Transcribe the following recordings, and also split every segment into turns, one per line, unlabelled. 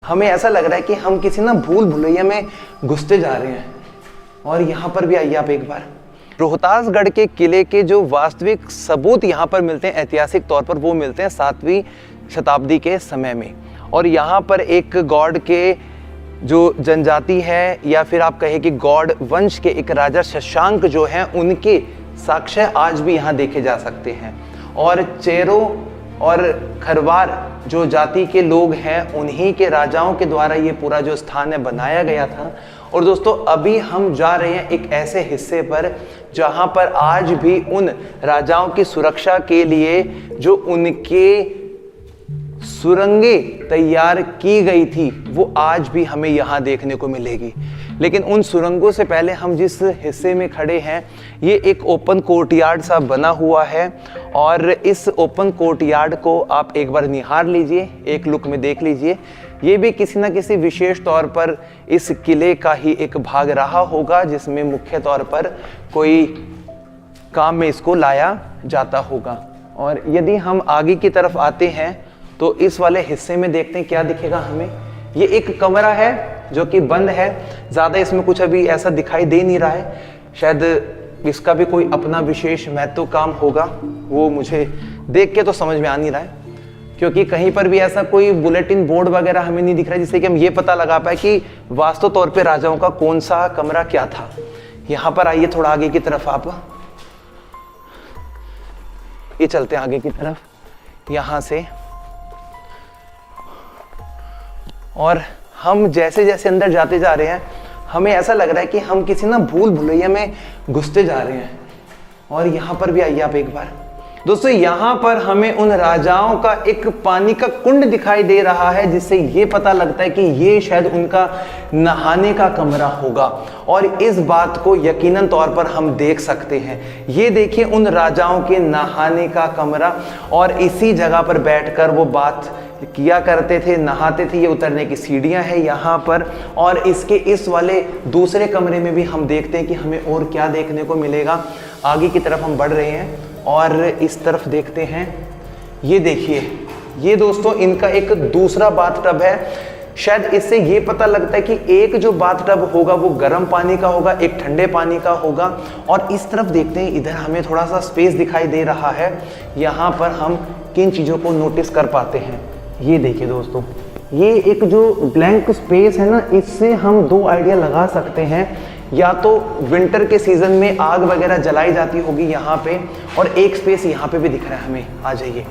हमें ऐसा लग रहा है कि हम किसी ना भूल भुलैया में घुसते जा रहे हैं। और यहाँ पर भी आइए आप एक बार, रोहतासगढ़ के किले के जो वास्तविक सबूत यहाँ पर मिलते हैं ऐतिहासिक तौर पर, वो मिलते हैं 7वीं शताब्दी के समय में। और यहाँ पर एक गौड़ के जो जनजाति है या फिर आप कहें कि गौड़ वंश के एक राजा शशांक जो हैं, उनके साक्ष्य आज भी यहाँ देखे जा सकते हैं। और चेरो और खरवार जो जाति के लोग हैं, उन्हीं के राजाओं के द्वारा ये पूरा जो स्थान है बनाया गया था। और दोस्तों अभी हम जा रहे हैं एक ऐसे हिस्से पर जहाँ पर आज भी उन राजाओं की सुरक्षा के लिए जो उनके सुरंगें तैयार की गई थी, वो आज भी हमें यहाँ देखने को मिलेगी। लेकिन उन सुरंगों से पहले हम जिस हिस्से में खड़े हैं, ये एक ओपन कोर्टयार्ड सा बना हुआ है। और इस ओपन कोर्टयार्ड को आप एक बार निहार लीजिए, एक लुक में देख लीजिए। ये भी किसी न किसी विशेष तौर पर इस किले का ही एक भाग रहा होगा, जिसमें मुख्य तौर पर कोई काम में इसको लाया जाता होगा। और यदि हम आगे की तरफ आते हैं तो इस वाले हिस्से में देखते हैं क्या दिखेगा हमें। ये एक कमरा है जो कि बंद है, ज़्यादा इसमें कुछ अभी ऐसा दिखाई दे नहीं रहा है। शायद इसका भी कोई अपना विशेष महत्व काम होगा, वो मुझे देख के तो समझ में आ नहीं रहा है, क्योंकि कहीं पर भी ऐसा कोई बुलेटिन बोर्ड वगैरह हमें नहीं दिख रहा है जिससे कि हम ये पता लगा पाए कि वास्तव तौर पे राजाओं का कौन सा कमरा क्या था। यहाँ पर आइए थोड़ा आगे की तरफ आप, ये चलते हैं आगे की तरफ यहाँ से। और हम जैसे जैसे अंदर जाते जा रहे हैं, हमें ऐसा लग रहा है कि हम किसी ना भूल भुलैया में घुसते जा रहे हैं। और यहाँ पर भी आइए आप एक बार दोस्तों, यहाँ पर हमें उन राजाओं का एक पानी का कुंड दिखाई दे रहा है, जिससे ये पता लगता है कि ये शायद उनका नहाने का कमरा होगा। और इस बात को यकीनन तौर पर हम देख सकते हैं। ये देखिए उन राजाओं के नहाने का कमरा, और इसी जगह पर बैठकर वो बात किया करते थे, नहाते थे। ये उतरने की सीढ़ियां हैं यहाँ पर। और इसके इस वाले दूसरे कमरे में भी हम देखते हैं कि हमें और क्या देखने को मिलेगा। आगे की तरफ हम बढ़ रहे हैं और इस तरफ देखते हैं। ये देखिए, ये दोस्तों इनका एक दूसरा बाथटब है। शायद इससे ये पता लगता है कि एक जो बाथटब होगा वो गर्म पानी का होगा, एक ठंडे पानी का होगा। और इस तरफ देखते हैं, इधर हमें थोड़ा सा स्पेस दिखाई दे रहा है। यहाँ पर हम किन चीज़ों को नोटिस कर पाते हैं, ये देखिए दोस्तों, ये एक जो ब्लैंक स्पेस है ना, इससे हम दो आइडिया लगा सकते हैं। या तो विंटर के सीजन में आग वगैरह जलाई जाती होगी यहाँ पे, और एक स्पेस यहाँ पे भी दिख रहा है हमें। आ जाइए,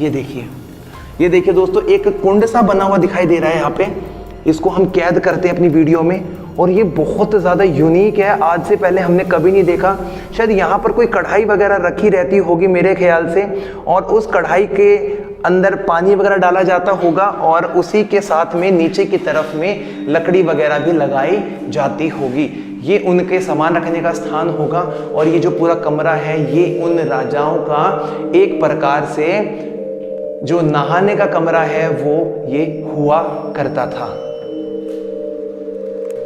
ये देखिए, ये देखिए दोस्तों, एक कुंड सा बना हुआ दिखाई दे रहा है यहाँ पे। इसको हम कैद करते हैं अपनी वीडियो में, और ये बहुत ज़्यादा यूनिक है। आज से पहले हमने कभी नहीं देखा। शायद यहाँ पर कोई कढ़ाई वगैरह रखी रहती होगी मेरे ख्याल से, और उस कढ़ाई के अंदर पानी वगैरह डाला जाता होगा, और उसी के साथ में नीचे की तरफ में लकड़ी वगैरह भी लगाई जाती होगी। ये उनके सामान रखने का स्थान होगा। और ये जो पूरा कमरा है, ये उन राजाओं का एक प्रकार से जो नहाने का कमरा है वो ये हुआ करता था।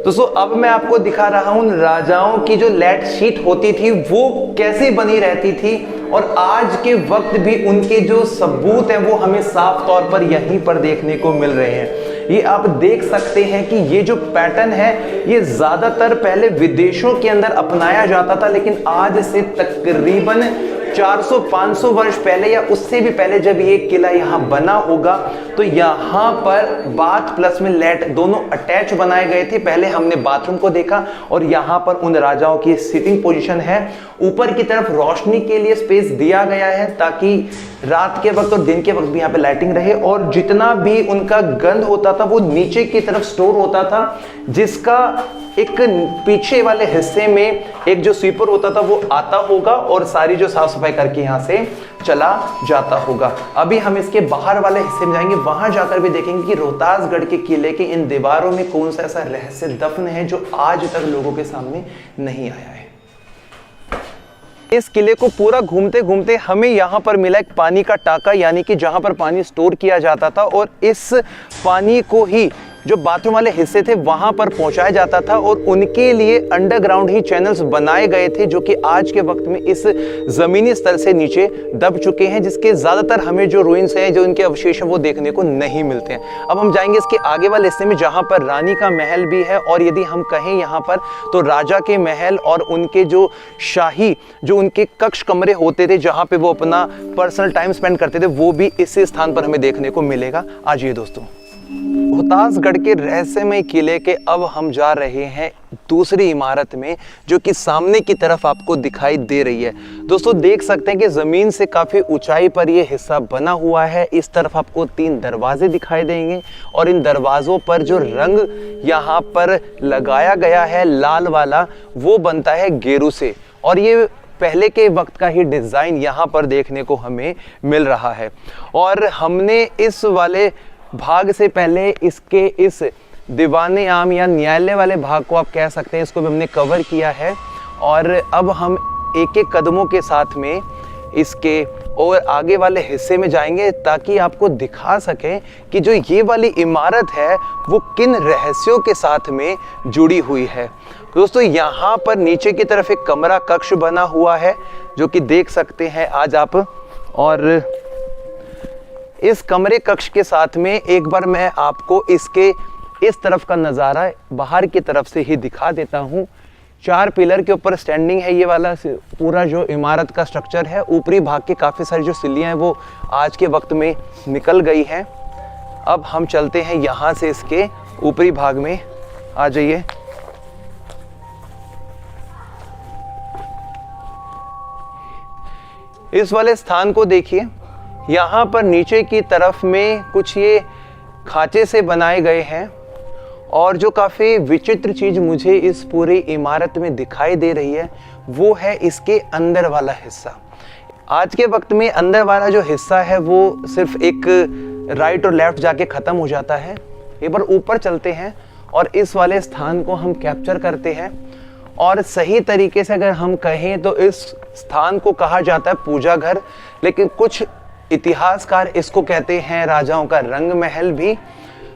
दोस्तों अब मैं आपको दिखा रहा हूं राजाओं की जो लेट शीट होती थी वो कैसे बनी रहती थी, और आज के वक्त भी उनके जो सबूत हैं वो हमें साफ तौर पर यहीं पर देखने को मिल रहे हैं। ये आप देख सकते हैं कि ये जो पैटर्न है ये ज्यादातर पहले विदेशों के अंदर अपनाया जाता था, लेकिन आज से तकरीबन 400-500 वर्ष पहले या उससे भी पहले जब ये किला यहाँ बना होगा, तो यहाँ पर बाथ प्लस में लेट दोनों अटैच बनाए गए थे। पहले हमने बाथरूम को देखा, और यहाँ पर उन राजाओं की सिटिंग पोजीशन है। ऊपर की तरफ रोशनी के लिए स्पेस दिया गया है ताकि रात के वक्त और दिन के वक्त भी यहाँ पे लाइटिंग रहे, और जितना भी उनका गंध होता था वो नीचे की तरफ स्टोर होता था, जिसका एक पीछे वाले हिस्से में एक जो स्वीपर होता था वो आता होगा और सारी जो साफ सफाई करके यहाँ से चला जाता होगा। अभी हम इसके बाहर वाले हिस्से में जाएंगे, वहां जाकर भी देखेंगे कि रोहतासगढ़ के किले के इन दीवारों में कौन सा ऐसा रहस्य दफन है जो आज तक लोगों के सामने नहीं आया है। इस किले को पूरा घूमते घूमते हमें यहाँ पर मिला एक पानी का टाका, यानी कि जहाँ पर पानी स्टोर किया जाता था, और इस पानी को ही जो बाथरूम वाले हिस्से थे वहां पर पहुंचाया जाता था और उनके लिए अंडरग्राउंड ही चैनल्स बनाए गए थे, जो कि आज के वक्त में इस जमीनी स्तर से नीचे दब चुके हैं, जिसके ज्यादातर हमें जो रूइंस हैं, जो इनके अवशेष हैं, वो देखने को नहीं मिलते हैं। अब हम जाएंगे इसके आगे वाले हिस्से में, जहां पर रानी का महल भी है, और यदि हम कहें यहाँ पर तो राजा के महल और उनके जो शाही जो उनके कक्ष कमरे होते थे, जहां पे वो अपना पर्सनल टाइम स्पेंड करते थे, वो भी इसी स्थान पर हमें देखने को मिलेगा। आइए दोस्तों, रोहतासगढ़ के रहस्यमय किले के अब हम जा रहे हैं दूसरी इमारत में, जो कि सामने की तरफ आपको दिखाई दे रही है। दोस्तों देख सकते हैं कि जमीन से काफी ऊंचाई पर यह हिस्सा बना हुआ है। इस तरफ आपको 3 दरवाजे दिखाई देंगे और इन दरवाजों पर जो रंग यहाँ पर लगाया गया है लाल वाला, वो बनता है गेरू से, और ये पहले के वक्त का ही डिजाइन यहाँ पर देखने को हमें मिल रहा है। और हमने इस वाले भाग से पहले इसके इस दीवाने आम या न्यायालय वाले भाग को आप कह सकते हैं, इसको भी हमने कवर किया है। और अब हम एक एक कदमों के साथ में इसके और आगे वाले हिस्से में जाएंगे, ताकि आपको दिखा सकें कि जो ये वाली इमारत है वो किन रहस्यों के साथ में जुड़ी हुई है। दोस्तों यहाँ पर नीचे की तरफ एक कमरा कक्ष बना हुआ है, जो कि देख सकते हैं आज आप। और इस कमरे कक्ष के साथ में एक बार मैं आपको इसके इस तरफ का नज़ारा बाहर की तरफ से ही दिखा देता हूँ। 4 पिलर के ऊपर स्टैंडिंग है ये वाला पूरा जो इमारत का स्ट्रक्चर है। ऊपरी भाग के काफ़ी सारी जो सिल्लियाँ हैं वो आज के वक्त में निकल गई हैं। अब हम चलते हैं यहाँ से इसके ऊपरी भाग में। आ जाइए। इस वाले स्थान को देखिए, यहाँ पर नीचे की तरफ में कुछ ये खांचे से बनाए गए हैं, और जो काफ़ी विचित्र चीज़ मुझे इस पूरी इमारत में दिखाई दे रही है वो है इसके अंदर वाला हिस्सा। आज के वक्त में अंदर वाला जो हिस्सा है वो सिर्फ एक राइट और लेफ्ट जाके ख़त्म हो जाता है। एक बार ऊपर चलते हैं और इस वाले स्थान को हम कैप्चर करते हैं। और सही तरीके से अगर हम कहें तो इस स्थान को कहा जाता है पूजा घर, लेकिन कुछ इतिहासकार इसको कहते हैं राजाओं का रंग महल भी।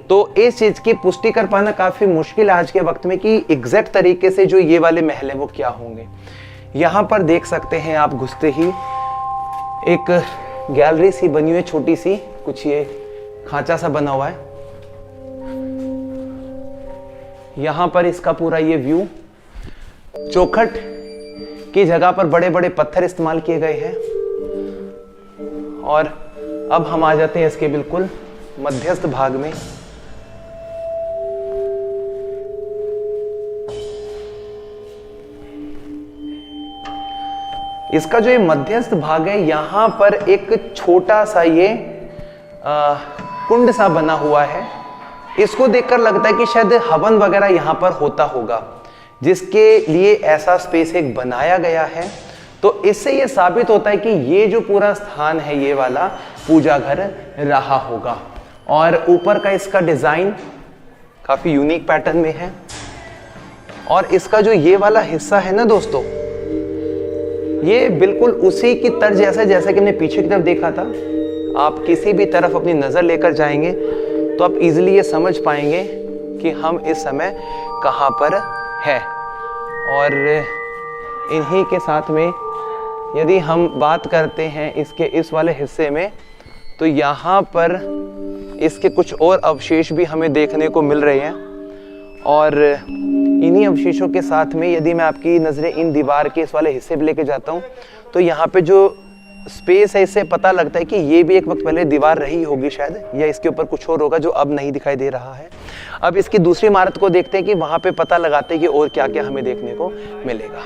तो इस चीज़ की पुष्टि कर पाना काफ़ी मुश्किल आज के वक्त में कि एग्जैक्ट तरीके से जो ये वाले महल हैं वो क्या होंगे। यहाँ पर देख सकते हैं आप, घुसते ही एक गैलरी सी बनी हुई है, छोटी सी, कुछ ये खांचा सा बना हुआ है। यहाँ पर इसका पूरा ये व्यू, चौखट की जगह पर बड़े बड़े पत्थर इस्तेमाल किए गए हैं। और अब हम आ जाते हैं इसके बिल्कुल मध्यस्थ भाग में। इसका जो ये मध्यस्थ भाग है, यहाँ पर एक छोटा सा ये कुंड सा बना हुआ है। इसको देखकर लगता है कि शायद हवन वगैरह यहाँ पर होता होगा, जिसके लिए ऐसा स्पेस एक बनाया गया है। तो इससे ये साबित होता है कि ये जो पूरा स्थान है ये वाला पूजा घर रहा होगा। और ऊपर का इसका डिज़ाइन काफ़ी यूनिक पैटर्न में है। और इसका जो ये वाला हिस्सा है ना दोस्तों, ये बिल्कुल उसी की तर्ज जैसा जैसा कि हमने पीछे की तरफ देखा था। आप किसी भी तरफ अपनी नज़र लेकर जाएंगे तो आप इजीली ये समझ पाएंगे कि हम इस समय कहाँ पर है। और इन्हीं के साथ में यदि हम बात करते हैं इसके इस वाले हिस्से में, तो यहाँ पर इसके कुछ और अवशेष भी हमें देखने को मिल रहे हैं। और इन्हीं अवशेषों के साथ में यदि मैं आपकी नज़रें इन दीवार के इस वाले हिस्से पे लेके जाता हूँ, तो यहाँ पे जो स्पेस है इससे पता लगता है कि ये भी एक वक्त पहले दीवार रही होगी शायद, या इसके ऊपर कुछ और होगा जो अब नहीं दिखाई दे रहा है। अब इसकी दूसरी इमारत को देखते हैं कि वहाँ पे पता लगाते हैं कि और क्या क्या हमें देखने को मिलेगा।